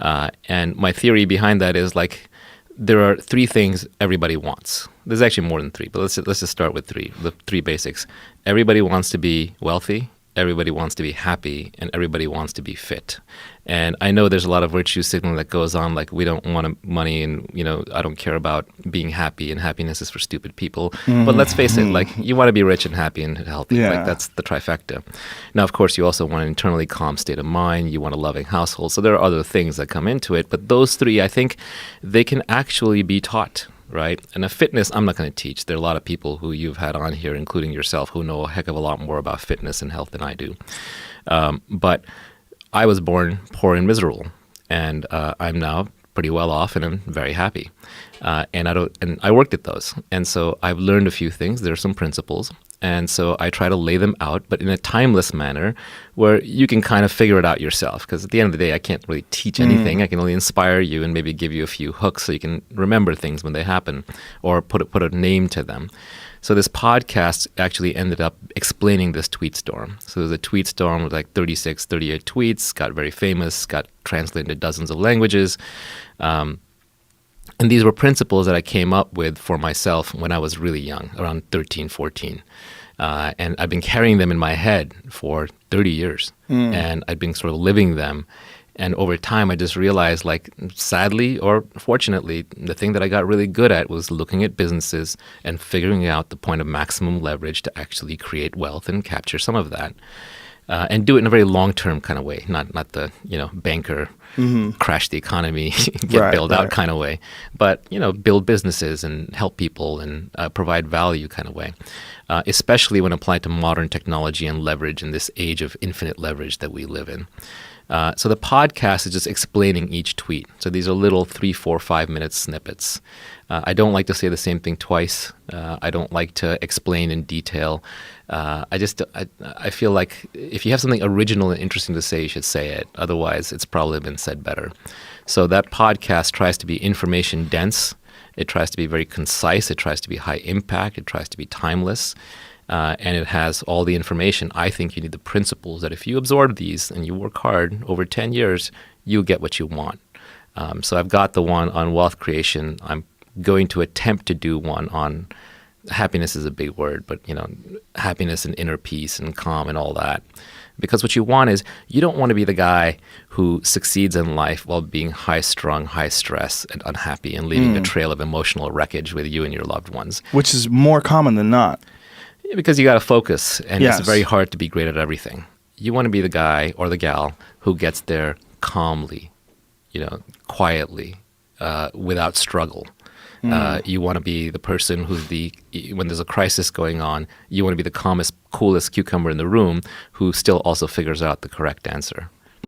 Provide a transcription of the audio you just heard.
And my theory behind that is like there are three things everybody wants. There's actually more than three, but let's just start with three. The three basics. Everybody wants to be wealthy. Everybody wants to be happy, and everybody wants to be fit. And I know there's a lot of virtue signaling that goes on, like we don't want money, and I don't care about being happy, and happiness is for stupid people. But let's face it, like you want to be rich and happy and healthy. Yeah. Like that's the trifecta. Now, of course, you also want an internally calm state of mind. You want a loving household. So there are other things that come into it. But those three, I think, they can actually be taught. Right? And a fitness, I'm not going to teach. There are a lot of people who you've had on here, including yourself, who know a heck of a lot more about fitness and health than I do. But I was born poor and miserable, and I'm now pretty well off, and I'm very happy. And I worked at those, and so I've learned a few things. There are some principles, and so I try to lay them out, but in a timeless manner where you can kind of figure it out yourself. Because at the end of the day, I can't really teach anything. I can only inspire you and maybe give you a few hooks so you can remember things when they happen, or put a name to them. So this podcast actually ended up explaining this tweet storm. So there's a tweet storm with like 36, 38 tweets, got very famous, got translated into dozens of languages. And these were principles that I came up with for myself when I was really young, around 13, 14. And I've been carrying them in my head for 30 years. And I've been sort of living them. And over time, I just realized, like, sadly or fortunately, the thing that I got really good at was looking at businesses and figuring out the point of maximum leverage to actually create wealth and capture some of that. And do it in a very long-term kind of way, not the banker crash the economy, get bailed out kind of way, but build businesses and help people and provide value kind of way, especially when applied to modern technology and leverage in this age of infinite leverage that we live in. So the podcast is just explaining each tweet. So these are little 3, 4, 5-minute snippets. I don't like to say the same thing twice. I don't like to explain in detail. I feel like if you have something original and interesting to say, you should say it. Otherwise, it's probably been said better. So that podcast tries to be information dense. It tries to be very concise. It tries to be high impact. It tries to be timeless. And it has all the information. I think you need the principles that if you absorb these and you work hard over 10 years, you'll get what you want. So I've got the one on wealth creation. I'm going to attempt to do one on happiness is a big word, but happiness and inner peace and calm and all that. Because what you want is, you don't want to be the guy who succeeds in life while being high-strung, high-stress, and unhappy and leaving a trail of emotional wreckage with you and your loved ones. Which is more common than not. Because you got to focus, and it's very hard to be great at everything. You want to be the guy or the gal who gets there calmly, quietly, without struggle. You want to be the person when there's a crisis going on, you want to be the calmest, coolest cucumber in the room who still also figures out the correct answer.